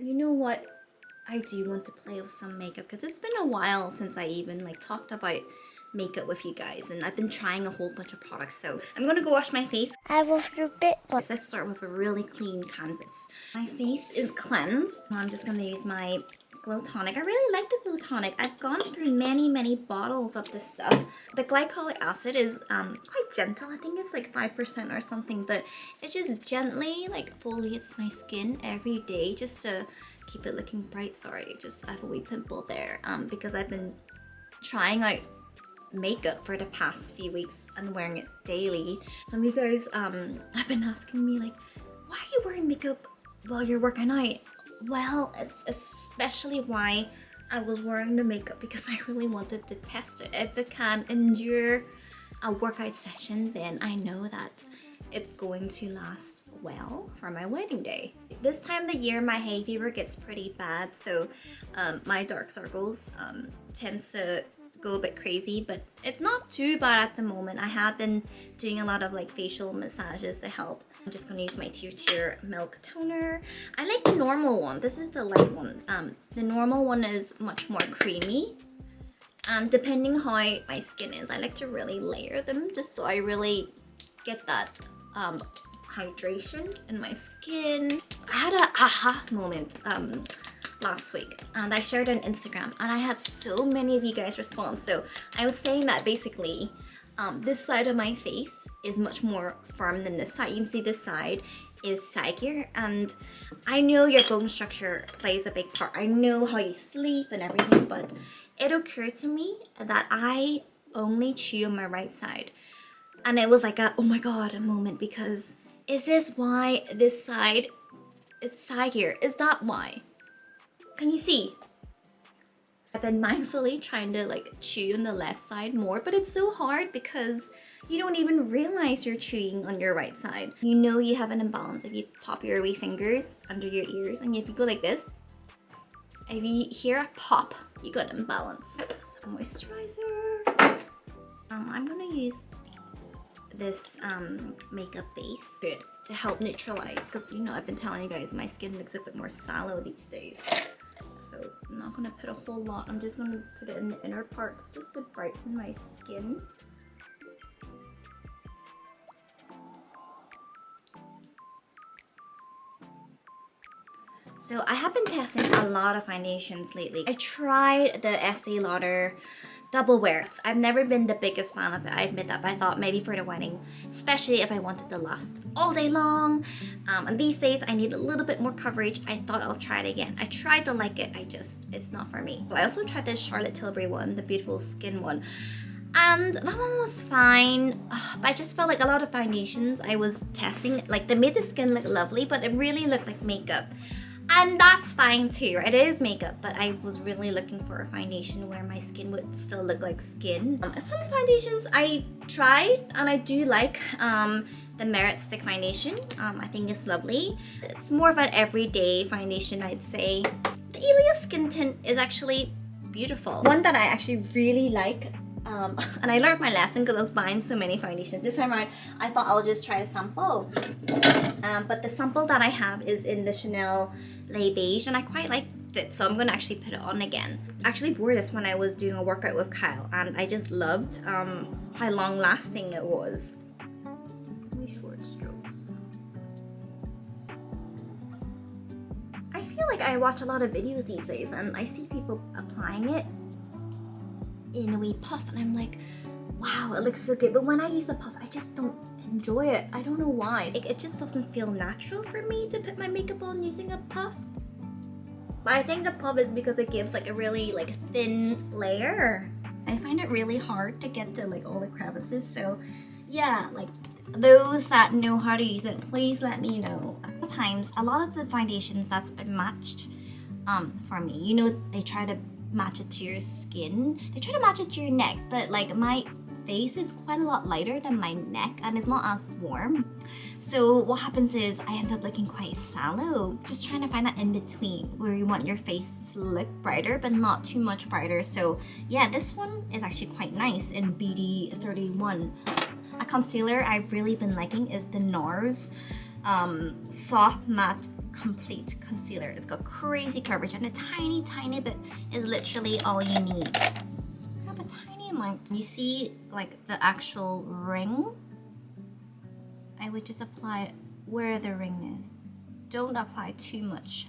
And you know what? I do want to play with some makeup because it's been a while since I even like talked about makeup with you guys, and I've been trying a whole bunch of products. So I'm gonna go wash my face. I will flip it. Let's start with a really clean canvas. My face is cleansed. I'm just gonna use my glow tonic. I really like the glow tonic. I've gone through many bottles of this stuff. The glycolic acid is quite gentle. I think it's like 5% or something, but it just gently like exfoliates my skin every day just to keep it looking bright. Sorry, just I have a wee pimple there because I've been trying out makeup for the past few weeks and wearing it daily. Some of you guys have been asking me like, why are you wearing makeup while you're working out? Well, it's especially why I was wearing the makeup because I really wanted to test it. If it can endure a workout session, then I know that it's going to last well for my wedding day. This time of the year, my hay fever gets pretty bad, so my dark circles tends to go a bit crazy, but it's not too bad at the moment. I have been doing a lot of like facial massages to help. I'm just gonna use my Tier Milk Toner. I like the normal one. This is the light one. The normal one is much more creamy. And depending how my skin is, I like to really layer them just so I really get that hydration in my skin. I had a aha moment last week and I shared it on Instagram and I had so many of you guys respond. So I was saying that basically this side of my face is much more firm than this side. You can see this side is saggier, and I know your bone structure plays a big part. I know how you sleep and everything, but it occurred to me that I only chew on my right side. And it was like a oh my god a moment, because is this why this side is saggier? Is that why? Can you see? I've been mindfully trying to like chew on the left side more, but it's so hard because you don't even realize you're chewing on your right side. You know you have an imbalance if you pop your wee fingers under your ears, and if you go like this, if you hear a pop, you got an imbalance. Some moisturizer. I'm gonna use this makeup base good to help neutralize, because you know I've been telling you guys my skin looks a bit more sallow these days. So I'm not gonna put a whole lot. I'm just gonna put it in the inner parts just to brighten my skin. So I have been testing a lot of foundations lately. I tried the Estee Lauder Double Wears. I've never been the biggest fan of it, I admit that, but I thought maybe for the wedding, especially if I wanted to last all day long. And these days I need a little bit more coverage. I thought I'll try it again. I tried to like it, it's not for me. I also tried this Charlotte Tilbury one, the Beautiful Skin one. And that one was fine, but I just felt like a lot of foundations I was testing, like they made the skin look lovely, but it really looked like makeup. And that's fine too, right? It is makeup, but I was really looking for a foundation where my skin would still look like skin. Some foundations I tried and I do like the Merit Stick Foundation. I think it's lovely. It's more of an everyday foundation, I'd say. The Ilia Skin Tint is actually beautiful. One that I actually really like, and I learned my lesson because I was buying so many foundations. This time around, I thought I'll just try a sample. But the sample that I have is in the Chanel Les Beige, and I quite liked it, so I'm gonna actually put it on again. I actually wore this when I was doing a workout with Kyle, and I just loved how long lasting it was. Some really short strokes. I feel like I watch a lot of videos these days, and I see people applying it in a wee puff, and I'm like, wow, it looks so good. But when I use a puff, I just don't enjoy it. I don't know why. It just doesn't feel natural for me to put my makeup on using a puff. But I think the puff is because it gives like a really like thin layer. I find it really hard to get to like all the crevices. So yeah, like those that know how to use it, please let me know. Sometimes a lot of the foundations that's been matched for me, you know, they try to match it to your skin. They try to match it to your neck, but like my face is quite a lot lighter than my neck and it's not as warm. So what happens is I end up looking quite sallow. Just trying to find that in between where you want your face to look brighter but not too much brighter. So yeah, this one is actually quite nice in BD31. A concealer I've really been liking is the NARS Soft Matte complete concealer. It's got crazy coverage, and a tiny bit is literally all you need. Grab a tiny amount. You see like the actual ring? I would just apply it where the ring is. Don't apply too much.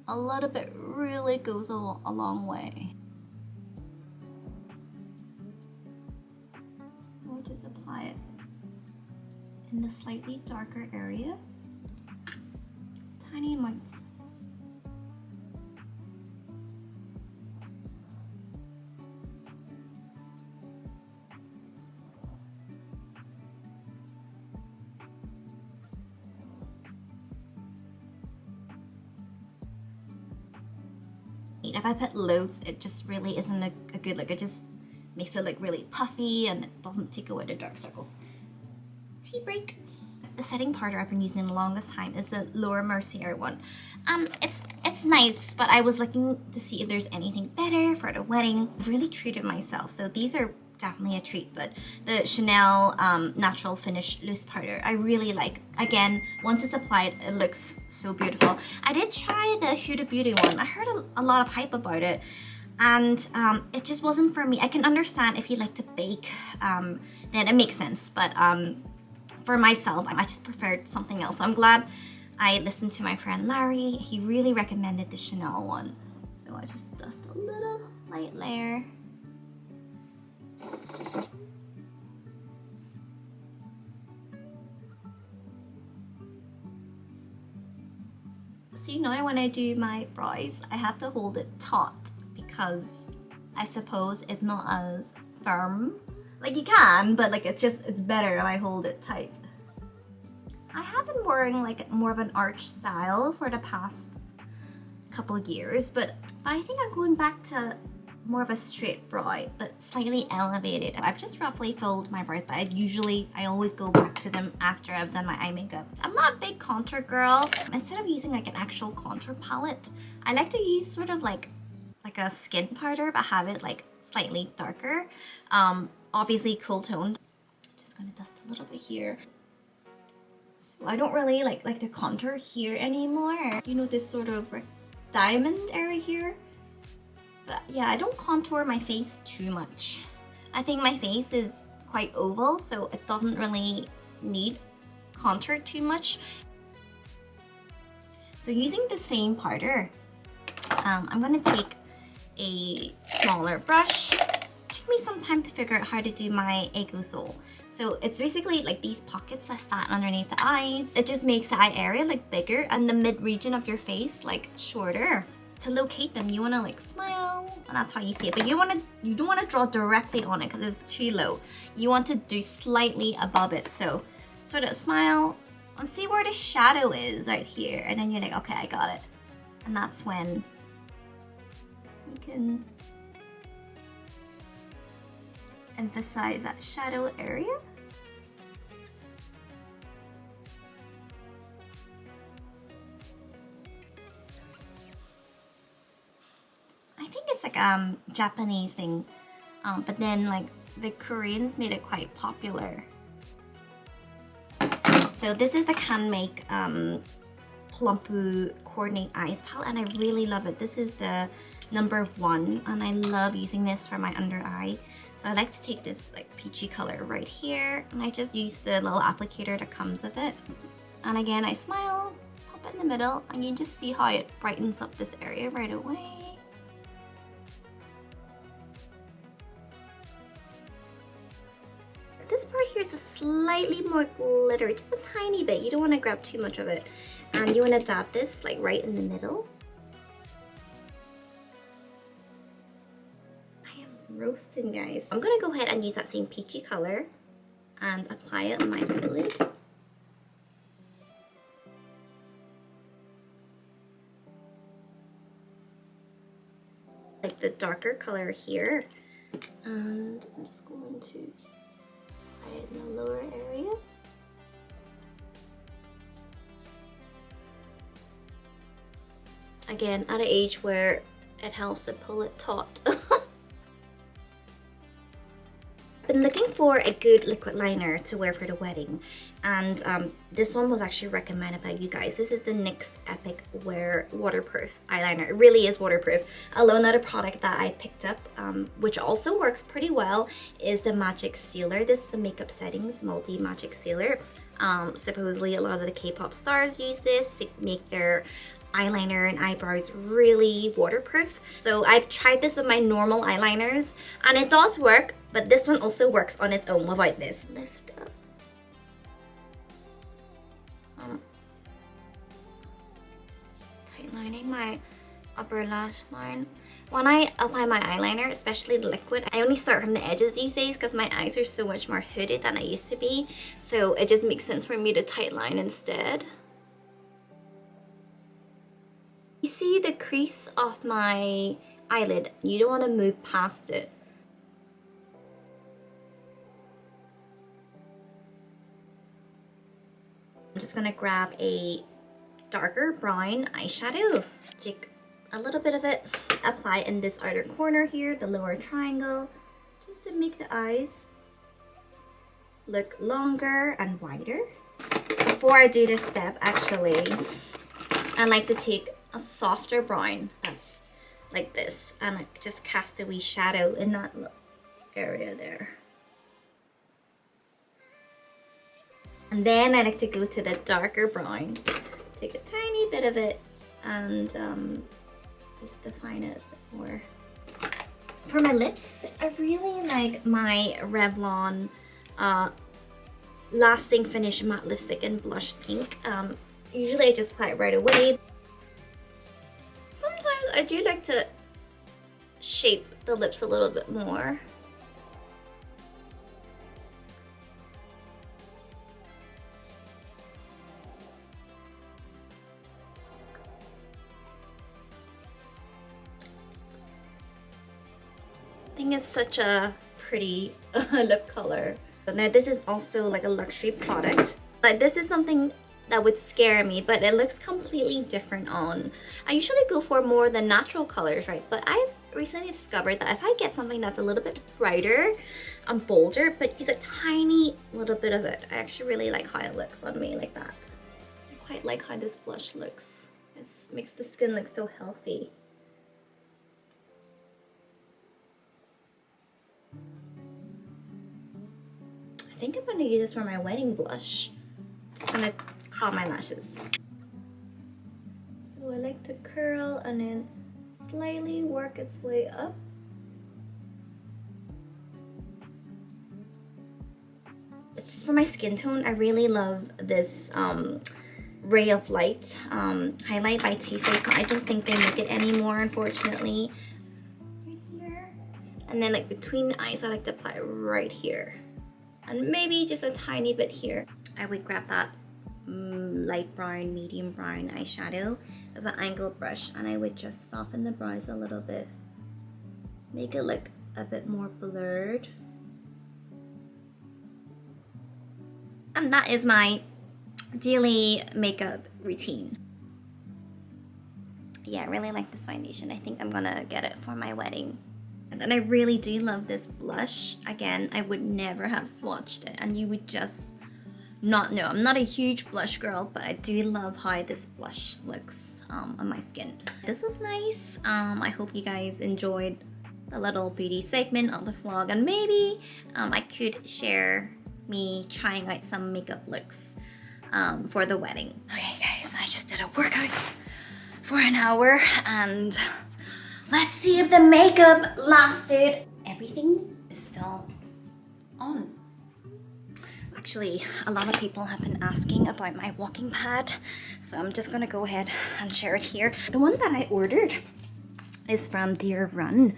A little bit really goes a long way. So we'll just apply it in the slightly darker area. Tiny amounts. If I put loads, it just really isn't a good look. It just makes it look really puffy and it doesn't take away the dark circles. Tea break. The setting powder I've been using the longest time is the Laura Mercier one. It's nice, but I was looking to see if there's anything better for the wedding. Really treated myself, so these are definitely a treat. But the Chanel Natural Finish Loose Powder, I really like. Again, once it's applied, it looks so beautiful. I did try the Huda Beauty one. I heard a lot of hype about it, and it just wasn't for me. I can understand if you like to bake, then it makes sense, but for myself, I just preferred something else. So I'm glad I listened to my friend Larry. He really recommended the Chanel one. So I just dust a little light layer. See, now when I do my brows, I have to hold it taut because I suppose it's not as firm. Like you can, but like it's better if I hold it tight. I have been wearing like more of an arch style for the past couple of years, but I think I'm going back to more of a straight brow, but slightly elevated. I've just roughly filled my brows, but I always go back to them after I've done my eye makeup. I'm not a big contour girl. Instead of using like an actual contour palette, I like to use sort of like a skin powder, but have it like slightly darker. Obviously cool tone. Just gonna dust a little bit here. So I don't really like to contour here anymore. You know, this sort of diamond area here. But yeah, I don't contour my face too much. I think my face is quite oval, so it doesn't really need contour too much. So using the same powder, I'm gonna take a smaller brush. Took me some time to figure out how to do my aegosol. So it's basically like these pockets of fat underneath the eyes. It just makes the eye area like bigger and the mid region of your face like shorter. To locate them, you wanna like smile, and that's how you see it. But you don't wanna draw directly on it because it's too low. You want to do slightly above it. So sort of smile and see where the shadow is right here, and then you're like, okay, I got it. And that's when you can emphasize that shadow area. I think it's like a Japanese thing, but then like the Koreans made it quite popular. So this is the Canmake Plumpu Coordinate Eyes palette, and I really love it. This is the #1, and I love using this for my under eye. So I like to take this like peachy color right here, and I just use the little applicator that comes with it. And again, I smile, pop it in the middle, and you just see how it brightens up this area right away. This part here is a slightly more glittery, just a tiny bit. You don't want to grab too much of it. And you want to dab this like right in the middle. I am roasting, guys. I'm going to go ahead and use that same peachy color and apply it on my eyelid. Like the darker color here. And I'm just going to in the lower area. Again, at an age where it helps to pull it taut. Been looking for a good liquid liner to wear for the wedding, and this one was actually recommended by you guys. This is the NYX Epic Wear Waterproof Eyeliner. It really is waterproof. Although another product that I picked up, which also works pretty well, is the Magic Sealer. This is a makeup settings multi magic sealer. Supposedly a lot of the K-pop stars use this to make their eyeliner and eyebrows really waterproof. So I've tried this with my normal eyeliners and it does work, but this one also works on its own without this. Lift up. Tightlining my upper lash line. When I apply my eyeliner, especially the liquid, I only start from the edges these days because my eyes are so much more hooded than I used to be. So it just makes sense for me to tightline instead. You see the crease of my eyelid, you don't want to move past it. I'm just gonna grab a darker brown eyeshadow, take a little bit of it, apply in this outer corner here, the lower triangle, just to make the eyes look longer and wider. Before I do this step, actually, I like to take a softer brown that's like this and I just cast a wee shadow in that area there. And then I like to go to the darker brown, take a tiny bit of it and just define it a bit more. For my lips, I really like my Revlon Lasting Finish Matte Lipstick in Blush Pink. Usually I just apply it right away. Sometimes I do like to shape the lips a little bit more. I think it's such a pretty lip color. Now this is also like a luxury product. Like this is something that would scare me, but it looks completely different on. I usually go for more the natural colors, right? But I've recently discovered that if I get something that's a little bit brighter and bolder, but use a tiny little bit of it, I actually really like how it looks on me like that. I quite like how this blush looks. It makes the skin look so healthy. I think I'm gonna use this for my wedding blush. Just gonna curl my lashes. So I like to curl and then slightly work its way up. It's just for my skin tone. I really love this Ray of Light highlight by Too Faced. I don't think they make it anymore, unfortunately. Right here. And then like between the eyes, I like to apply it right here. And maybe just a tiny bit here. I would grab that light brown, medium brown eyeshadow with an angled brush and I would just soften the brows a little bit. Make it look a bit more blurred. And that is my daily makeup routine. Yeah, I really like this foundation. I think I'm gonna get it for my wedding. And then I really do love this blush. Again, I would never have swatched it and you would just not know. I'm not a huge blush girl, but I do love how this blush looks on my skin. This was nice. I hope you guys enjoyed the little beauty segment of the vlog, and maybe I could share me trying out some makeup looks for the wedding. Okay guys, I just did a workout for an hour and let's see if the makeup lasted. Everything is still on. Actually, a lot of people have been asking about my walking pad, so I'm just gonna go ahead and share it here. The one that I ordered is from Dear Run,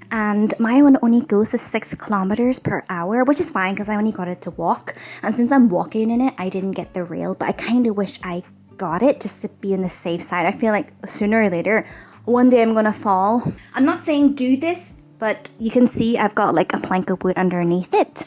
and my one only goes to 6 kilometers per hour, which is fine because I only got it to walk. And since I'm walking in it, I didn't get the rail, but I kind of wish I got it just to be on the safe side. I feel like sooner or later, one day I'm gonna fall. I'm not saying do this, but you can see I've got like a plank of wood underneath it.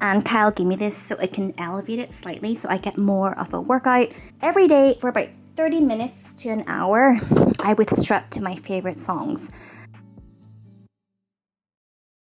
And Kyle gave me this so it can elevate it slightly so I get more of a workout. Every day for about 30 minutes to an hour, I would strut to my favorite songs.